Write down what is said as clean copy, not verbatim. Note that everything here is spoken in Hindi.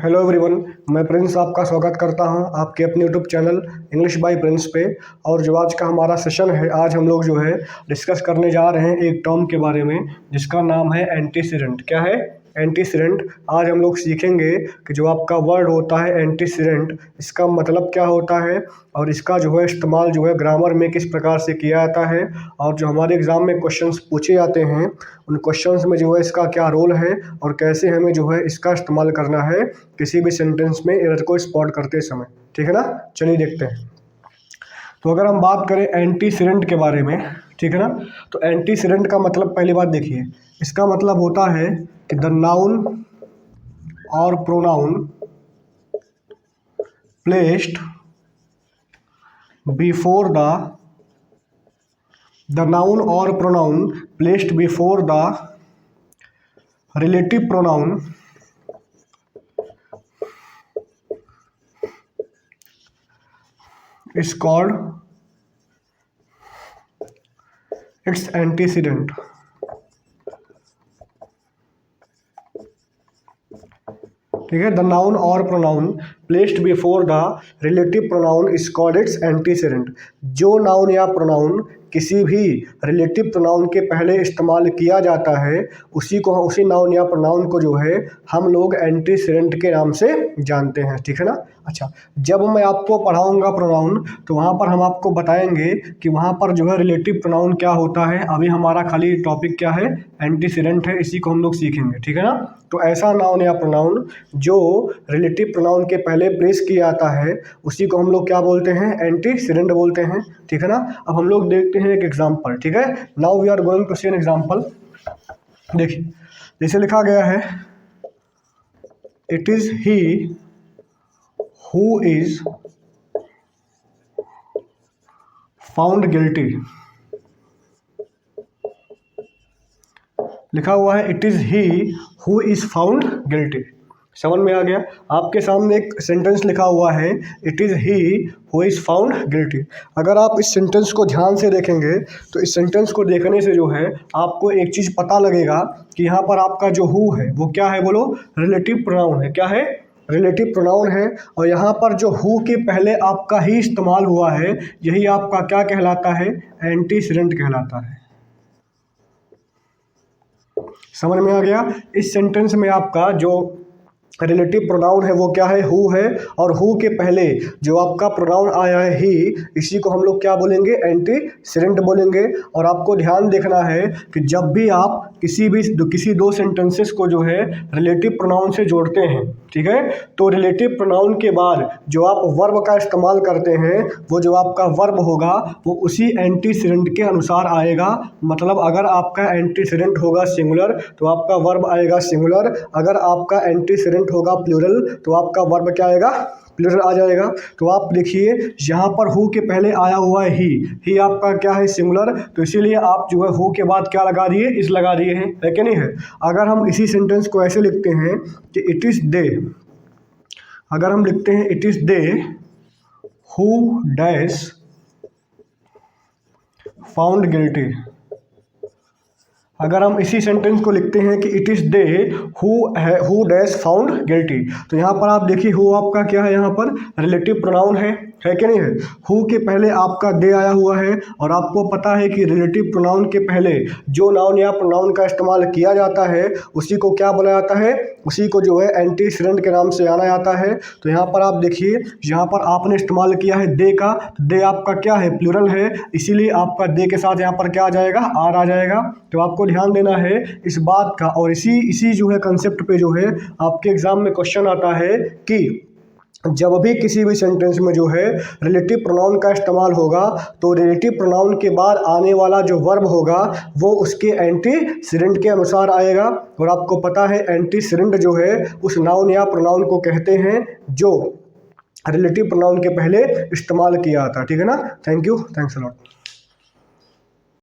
हेलो एवरीवन, मैं प्रिंस आपका स्वागत करता हूं आपके अपने YouTube channel English by Prince पे। और जो आज का हमारा सेशन है, आज हम लोग जो है डिस्कस करने जा रहे हैं एक टर्म के बारे में जिसका नाम है एंटीसीडेंट। क्या है? एंटीसीडेंट। आज हम लोग सीखेंगे कि जो आपका वर्ड होता है एंटीसीडेंट, इसका मतलब क्या होता है और इसका जो है इस्तेमाल जो है ग्रामर में किस प्रकार से किया जाता है, और जो हमारे एग्ज़ाम में क्वेश्चंस पूछे जाते हैं उन क्वेश्चंस में जो है इसका क्या रोल है और कैसे हमें जो है इसका इस्तेमाल करना है किसी भी सेंटेंस में एरर को स्पॉट करते समय। ठीक है ना? चलिए देखते हैं। तो अगर हम बात करें एंटीसीडेंट के बारे में, ठीक है ना, तो एंटीसीडेंट का मतलब पहली बात देखिए, इसका मतलब होता है कि द नाउन और pronoun placed before the noun और pronoun placed before the relative pronoun is called its antecedent। ठीक है, द नाउन और pronoun placed before the relative pronoun is called its antecedent. जो नाउन या प्रोनाउन किसी भी रिलेटिव प्रोनाउन के पहले इस्तेमाल किया जाता है उसी नाउन या प्रोनाउन को जो है हम लोग एंटीसीडेंट के नाम से जानते हैं। ठीक है ना? अच्छा, जब मैं आपको पढ़ाऊंगा प्रोनाउन तो वहाँ पर हम आपको बताएंगे कि वहाँ पर जो है रिलेटिव प्रोनाउन क्या होता है। अभी हमारा खाली टॉपिक क्या है? एंटीसीडेंट है, इसी को हम लोग सीखेंगे। ठीक है ना? तो ऐसा नाउन या प्रोनाउन जो रिलेटिव प्रोनाउन के पहले प्लेस किया जाता है उसी को हम लोग क्या बोलते हैं? एंटीसीडेंट बोलते हैं। ठीक है ना? अब हम लोग देखते हैं एक एग्जांपल। ठीक है, now we are going to see an example. देखिए, जैसे लिखा गया है, it is he who is found guilty. लिखा हुआ है it is he who is found guilty. समझ में आ गया? आपके सामने एक सेंटेंस लिखा हुआ है, it is he who is found guilty. अगर आप इस सेंटेंस को ध्यान से देखेंगे तो इस सेंटेंस को देखने से जो है आपको एक चीज़ पता लगेगा कि यहाँ पर आपका जो हु है वो क्या है? बोलो, रिलेटिव प्रोनाउन है। क्या है? रिलेटिव प्रोनाउन है। और यहाँ पर जो हु के पहले आपका ही इस्तेमाल हुआ है, यही आपका क्या कहलाता है? एंटीसीडेंट कहलाता है। समझ में आ गया? इस सेंटेंस में आपका जो रिलेटिव प्रोनाउन है वो क्या है? हु है। और हु के पहले जो आपका प्रोनाउन आया है ही, इसी को हम लोग क्या बोलेंगे? एंटीसीडेंट बोलेंगे। और आपको ध्यान देखना है कि जब भी आप किसी दो सेंटेंसेस को जो है रिलेटिव प्रोनाउन से जोड़ते हैं, ठीक है, तो रिलेटिव प्रोनाउन के बाद जो आप वर्ब का इस्तेमाल करते हैं वो जो आपका वर्ब होगा वो उसी एंटीसीडेंट के अनुसार आएगा। मतलब अगर आपका एंटीसीडेंट होगा सिंगुलर तो आपका वर्ब आएगा सिंगुलर। अगर आपका एंटीसीडेंट होगा प्लूरल तो आपका वर्ब क्या आएगा? प्लूरल आ जाएगा। तो आप देखिए, यहाँ पर हु के पहले आया हुआ है ही आपका क्या है? सिंगुलर। तो इसीलिए आप जो है हु के बाद क्या लगा दिए? इस लगा दिए हैं, है कि नहीं है? अगर हम इसी सेंटेंस को ऐसे लिखते हैं कि इट इज़ दे, अगर हम लिखते हैं it is they who dash found guilty, अगर हम इसी सेंटेंस को लिखते हैं कि it is they who dash found guilty, तो यहाँ पर आप देखिए हु आपका क्या है? यहाँ पर रिलेटिव प्रोनाउन है कि नहीं है? हु के पहले आपका दे आया हुआ है। और आपको पता है कि रिलेटिव प्रोनाउन के पहले जो नाउन या प्रोनाउन का इस्तेमाल किया जाता है उसी को क्या बोला जाता है? उसी को जो है एंटीसीडेंट के नाम से जाना जाता है। तो यहाँ पर आप देखिए, यहाँ पर आपने इस्तेमाल किया है दे का, तो दे आपका क्या है? प्लूरल है, इसीलिए आपका दे के साथ यहाँ पर क्या आ जाएगा? आर आ जाएगा। तो आपको ध्यान देना है इस बात का। और इसी जो है कंसेप्ट पे जो है आपके एग्जाम में क्वेश्चन आता है कि जब भी किसी भी सेंटेंस में जो है रिलेटिव प्रोनाउन का इस्तेमाल होगा तो रिलेटिव प्रोनाउन के बाद आने वाला जो वर्ब होगा वो उसके एंटीसीडेंट के अनुसार आएगा। और आपको पता है एंटीसीडेंट जो है उस नाउन या प्रोनाउन को कहते हैं जो रिलेटिव प्रोनाउन के पहले इस्तेमाल किया था। ठीक है ना? Thank you, thanks a lot.